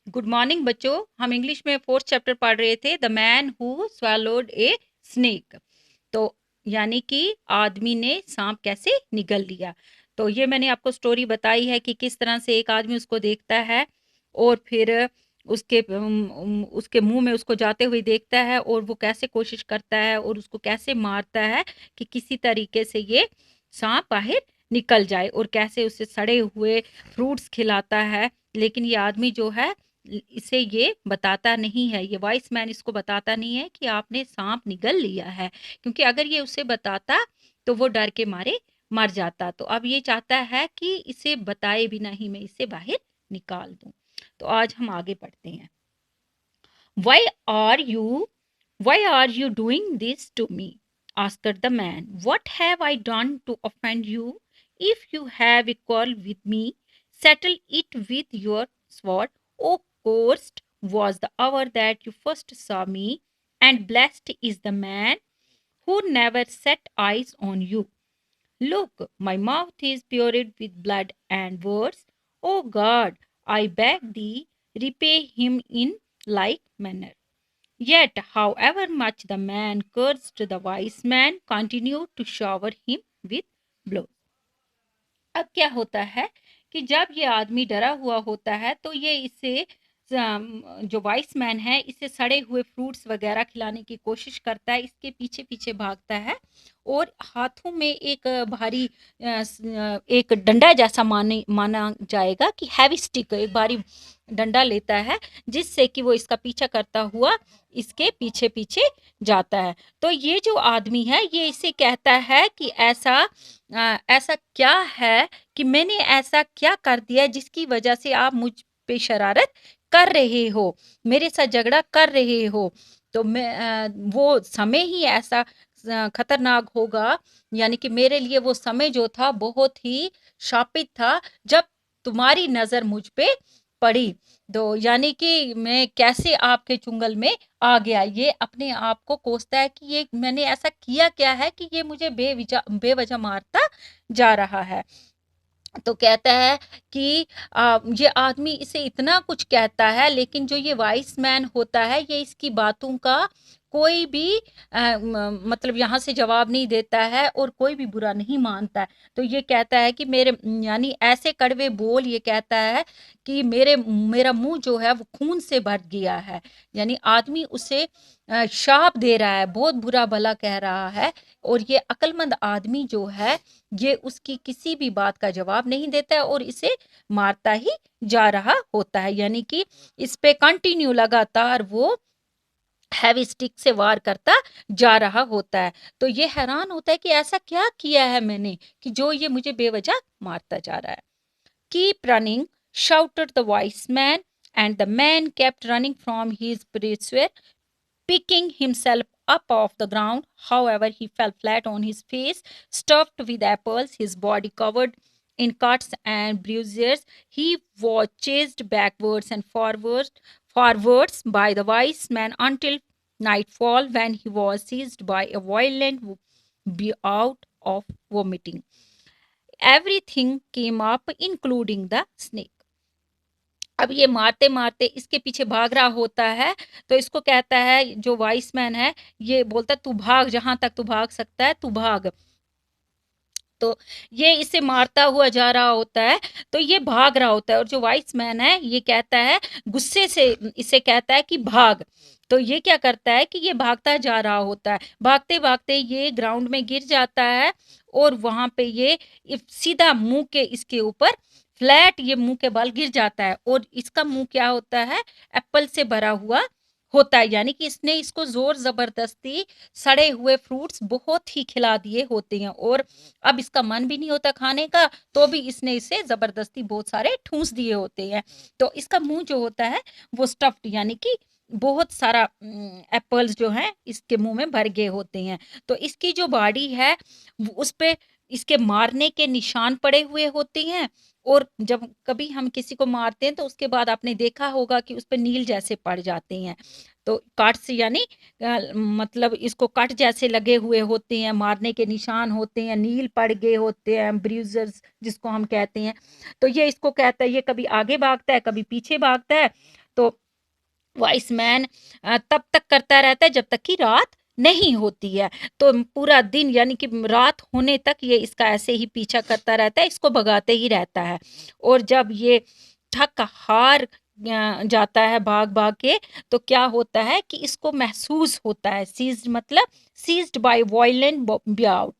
Good morning बच्चों। हम English में फोर्थ चैप्टर पढ़ रहे थे, the man who swallowed a snake. तो यानी कि आदमी ने सांप कैसे निगल लिया। तो ये मैंने आपको स्टोरी बताई है कि किस तरह से एक आदमी उसको देखता है और फिर उसके मुंह में उसको जाते हुए देखता है और वो कैसे कोशिश करता है और उसको कैसे मारता है कि किसी तरीके से ये सांप बाहर निकल जाए, और कैसे उसे सड़े हुए फ्रूट्स खिलाता है। लेकिन ये आदमी जो है इसे ये बताता नहीं है, ये वाइस मैन इसको बताता नहीं है कि आपने सांप निगल लिया है, क्योंकि अगर ये उसे बताता तो वो डर के मारे मर जाता। तो अब ये चाहता है कि इसे बताए बिना ही मैं इसे बाहर निकाल दूं। तो आज हम आगे पढ़ते हैं। Why are you why are you doing this to me? Asked the man. What have I done to offend you? If you have a quarrel with me, settle it with your sword. O cursed was the hour that you first saw me, and blessed is the man who never set eyes on you. Look, my mouth is pured with blood and words. O God, I beg thee, repay him in like manner. Yet, however much the man cursed, the wise man continued to shower him with blows. अब क्या होता है कि जब ये आदमी डरा हुआ होता है तो ये इसे जो वाइस मैन है इसे सड़े हुए फ्रूट्स वगैरह खिलाने की कोशिश करता है, इसके पीछे पीछे भागता है और हाथों में एक भारी एक डंडा जैसा माना जाएगा कि हैवी स्टिक, एक भारी डंडा लेता है जिससे कि वो इसका पीछा करता हुआ इसके पीछे पीछे जाता है। तो ये जो आदमी है ये इसे कहता है कि ऐसा क्या है कि मैंने ऐसा क्या कर दिया जिसकी वजह से आप मुझ पे शरारत कर रहे हो, मेरे साथ झगड़ा कर रहे हो। तो वो समय ही ऐसा खतरनाक होगा, यानी कि मेरे लिए वो समय जो था बहुत ही शापित था जब तुम्हारी नजर मुझ पे पड़ी। तो यानी कि मैं कैसे आपके चुंगल में आ गया, ये अपने आप को कोसता है कि ये मैंने ऐसा किया क्या है कि ये मुझे बेवजह मारता जा रहा है। तो कहता है कि ये आदमी इसे इतना कुछ कहता है, लेकिन जो ये वाइस मैन होता है ये इसकी बातों का कोई भी मतलब यहाँ से जवाब नहीं देता है और कोई भी बुरा नहीं मानता है। तो ये कहता है कि मेरे यानी ऐसे कड़वे बोल ये कहता है कि मेरा मुंह जो है वो खून से भर गया है। यानी आदमी उसे शाप दे रहा है, बहुत बुरा भला कह रहा है। और ये अक्लमंद आदमी जो है ये उसकी किसी भी बात का जवाब नहीं देता है और इसे मारता ही जा रहा होता है, यानी कि इस पे कंटिन्यू लगातार वो हैवी स्टिक से वार करता जा रहा होता है। तो ये हैरान होता है कि ऐसा क्या किया है मैंने कि जो ये मुझे बेवजह मारता जा रहा है। Keep running, shouted the wise man, and the man kept running from his pursuer, picking himself up off the ground. However, he fell flat on his face, stuffed with apples, his body covered in cuts and bruises. He was chased backwards and forwards by the wise man until nightfall, when he was seized by a violent bout of vomiting. Everything came up, including the snake. अब ये मारते मारते इसके पीछे भाग रहा होता है। तो इसको कहता है, जो वाइस मैन है ये बोलता है तू भाग, जहां तक तू भाग सकता है तू भाग। तो ये इसे मारता हुआ जा रहा होता है, तो ये भाग रहा होता है और जो वाइस मैन है ये कहता है, गुस्से से इसे कहता है कि भाग। तो ये क्या करता है कि ये भागता जा रहा होता है, भागते भागते ये ग्राउंड में गिर जाता है और वहां पे ये सीधा मुंह के इसके ऊपर फ्लैट ये मुंह के बल गिर जाता है और इसका मुंह क्या होता है, एप्पल से भरा हुआ होता है। यानी कि इसने इसको जोर जबरदस्ती सड़े हुए फ्रूट्स बहुत ही खिला दिए होते हैं और अब इसका मन भी नहीं होता खाने का, तो भी इसने इसे जबरदस्ती बहुत सारे ठूस दिए होते हैं। तो इसका मुंह जो होता है वो स्टफ्ड, यानी कि बहुत सारा एप्पल्स जो हैं इसके मुंह में भर गए होते हैं। तो इसकी जो बॉडी है उस पे इसके मारने के निशान पड़े हुए होते हैं। और जब कभी हम किसी को मारते हैं तो उसके बाद आपने देखा होगा कि उस पे नील जैसे पड़ जाते हैं। तो कट्स यानी मतलब इसको कट जैसे लगे हुए होते हैं, मारने के निशान होते हैं, नील पड़ गए होते हैं, ब्रूजर्स जिसको हम कहते हैं। तो ये इसको कहता है, ये कभी आगे भागता है कभी पीछे भागता है। तो वाइस मैन तब तक करता रहता है जब तक कि रात नहीं होती है। तो पूरा दिन यानी कि रात होने तक ये इसका ऐसे ही पीछा करता रहता है, इसको भगाते ही रहता है। और जब ये थक हार जाता है भाग भाग के, तो क्या होता है कि इसको महसूस होता है, सीज्ड मतलब सीज्ड बाय वायलेंट ब्याउट।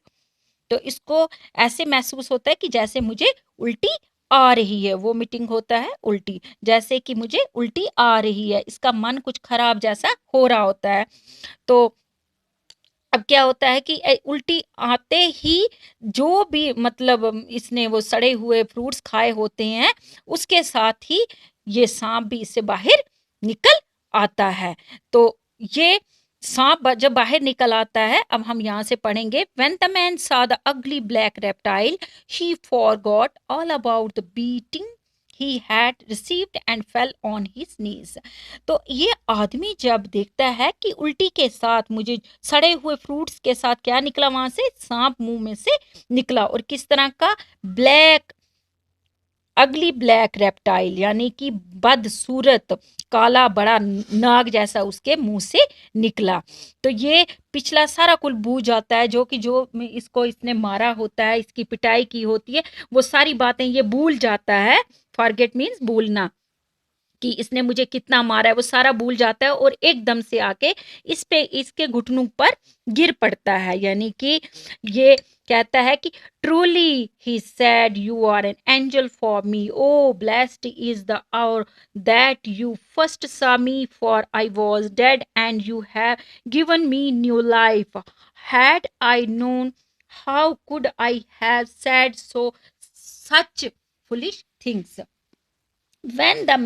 तो इसको ऐसे महसूस होता है कि जैसे मुझे उल्टी आ रही है, वो मीटिंग होता है उल्टी, जैसे कि मुझे उल्टी आ रही है, इसका मन कुछ खराब जैसा हो रहा होता है। तो अब क्या होता है कि उल्टी आते ही जो भी मतलब इसने वो सड़े हुए फ्रूट्स खाए होते हैं, उसके साथ ही ये सांप भी इससे बाहर निकल आता है। तो ये सांप जब बाहर निकल आता है, अब हम यहाँ से पढ़ेंगे, when the man saw the ugly black reptile he forgot all about the beating he had received and fell on his knees। तो ये आदमी जब देखता है कि उल्टी के साथ मुझे सड़े हुए फ्रूट्स के साथ क्या निकला, वहां से सांप मुंह में से निकला, और किस तरह का, ब्लैक, अगली ब्लैक रेप्टाइल यानी कि बदसूरत काला बड़ा नाग जैसा उसके मुंह से निकला। तो ये पिछला सारा कुल भूल जाता है, जो कि जो इसको इसने मारा होता है, इसकी पिटाई की होती है, वो सारी बातें ये भूल जाता है। फॉरगेट मीन्स भूलना, कि इसने मुझे कितना मारा है, वो सारा भूल जाता है और एकदम से आके इस पे इसके घुटनों पर गिर पड़ता है। यानी कि ये कहता है कि truly he said you are an angel for me, O blessed is the hour that you first saw me, for I was dead and you have given me new life। had I known, how could I have said so such foolish things। when the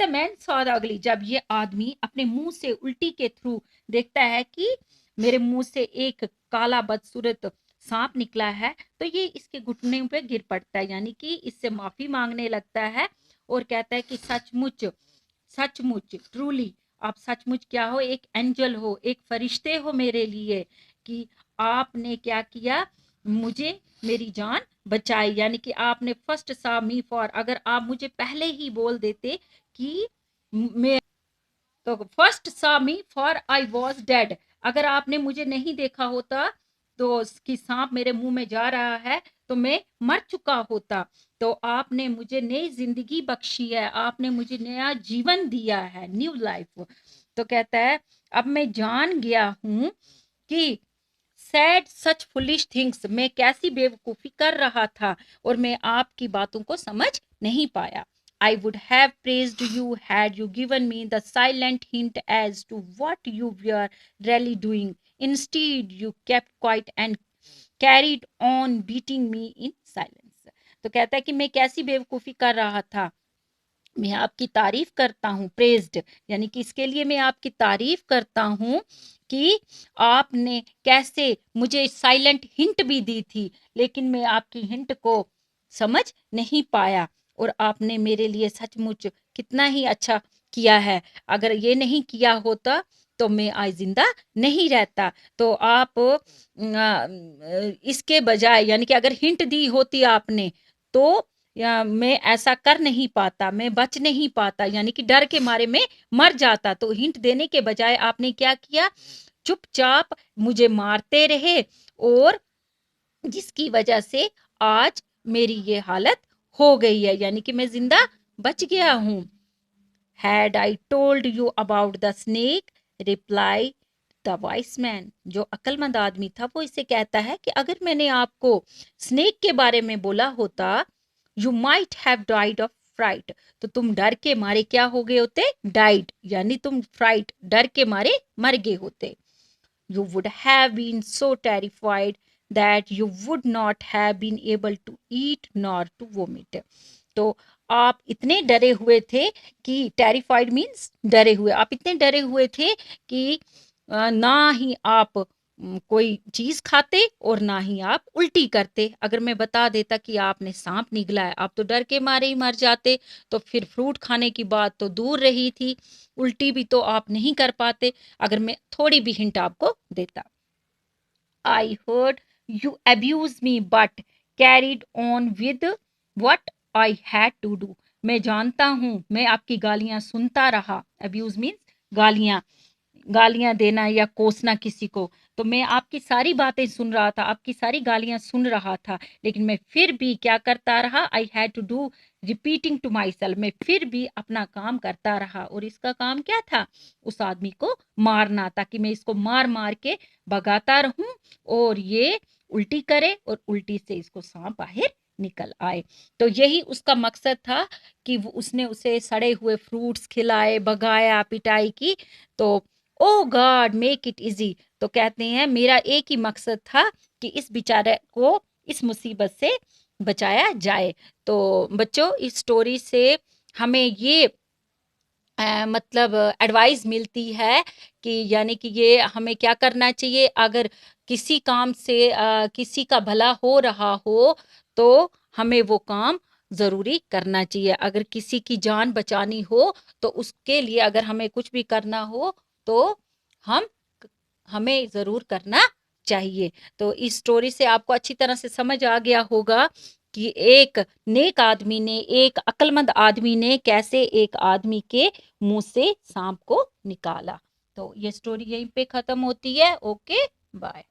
man saw the ugly, जब ये आदमी अपने मुंह से उल्टी के through देखता है कि मेरे मुंह से एक काला बदसूरत सांप निकला है, तो ये इसके घुटने पे गिर पड़ता है, यानी कि इससे माफी मांगने लगता है और कहता है कि सचमुच, सचमुच ट्रूली, आप सचमुच क्या हो, एक एंजल हो, एक फरिश्ते हो मेरे लिए, कि आपने क्या किया, मुझे मेरी जान बचाई। यानी कि आपने फर्स्ट सा मी फॉर, अगर आप मुझे पहले ही बोल देते कि मैं, तो फर्स्ट सा me for I was dead, अगर आपने मुझे नहीं देखा होता तो कि सांप मेरे मुंह में जा रहा है, तो मैं मर चुका होता। तो आपने मुझे नई जिंदगी बख्शी है, आपने मुझे नया जीवन दिया है, न्यू लाइफ। तो कहता है अब मैं जान गया हूं कि सैड सच फुलिश थिंग्स, मैं कैसी बेवकूफी कर रहा था और मैं आपकी बातों को समझ नहीं पाया। I would have praised you had you given me the silent hint as to what you were really doing। Instead, you kept quiet and carried on beating me in silence। तो कहता है कि मैं कैसी बेवकूफी कर रहा था, मैं आपकी तारीफ करता हूँ, प्रेज्ड, यानी कि इसके लिए मैं आपकी तारीफ करता हूँ कि आपने कैसे मुझे साइलेंट हिंट भी दी थी, लेकिन मैं आपकी हिंट को समझ नहीं पाया, और आपने मेरे लिए सचमुच कितना ही अच्छा किया है। अगर ये नहीं किया होता तो मैं आज जिंदा नहीं रहता। तो आप इसके बजाय, यानी कि अगर हिंट दी होती आपने, तो या मैं ऐसा कर नहीं पाता, मैं बच नहीं पाता, यानी कि डर के मारे में मर जाता। तो हिंट देने के बजाय आपने क्या किया, चुपचाप मुझे मारते रहे, और जिसकी वजह से आज मेरी ये हालत हो गई है, यानी कि मैं जिंदा बच गया हूं। Had I told you about the snake, replied the wise man। जो अक्लमंद आदमी था वो इसे कहता है कि अगर मैंने आपको स्नेक के बारे में बोला होता, you might have died of fright, तो तुम डर के मारे क्या हो गए होते, died, यानी तुम fright, डर के मारे मर गए होते। You would have been so terrified that you would not have been able to eat nor to vomit। तो आप इतने डरे हुए थे कि, टेरिफाइड मीन्स डरे हुए, आप इतने डरे हुए थे कि ना ही आप कोई चीज खाते और ना ही आप उल्टी करते। अगर मैं बता देता कि आपने सांप निगला है, आप तो डर के मारे ही मर जाते। तो फिर फ्रूट खाने की बात तो दूर रही थी, उल्टी भी तो आप नहीं कर पाते अगर मैं थोड़ी भी हिंट आपको देता। I heard you abuse me but carried on with what I had to do। मैं जानता हूँ, मैं आपकी गालियां सुनता रहा। अब्यूज मीन्स गालियां, गालियां देना या कोसना किसी को। तो मैं आपकी सारी बातें सुन रहा था, आपकी सारी गालियां सुन रहा था, लेकिन मैं फिर भी क्या करता रहा, I had to do repeating to myself, मैं फिर भी अपना काम करता रहा। और इसका काम क्या था, उस आदमी को मारना, ताकि मैं इसको मार मार के भगाता रहूं और ये उल्टी करे और उल्टी से इसको सांप बाहर निकल आए। तो यही उसका मकसद था कि उसने उसे सड़े हुए फ्रूट्स खिलाए, भगाया, पिटाई की। तो ओ गॉड मेक इट इजी, तो कहते हैं मेरा एक ही मकसद था कि इस बेचारे को इस मुसीबत से बचाया जाए। तो बच्चों, इस स्टोरी से हमें ये मतलब एडवाइस मिलती है कि यानी कि ये हमें क्या करना चाहिए, अगर किसी काम से किसी का भला हो रहा हो तो हमें वो काम जरूरी करना चाहिए। अगर किसी की जान बचानी हो तो उसके लिए अगर हमें कुछ भी करना हो तो हम हमें जरूर करना चाहिए। तो इस स्टोरी से आपको अच्छी तरह से समझ आ गया होगा कि एक नेक आदमी ने, एक अक्लमंद आदमी ने कैसे एक आदमी के मुंह से सांप को निकाला। तो ये स्टोरी यहीं पे खत्म होती है। Okay, bye.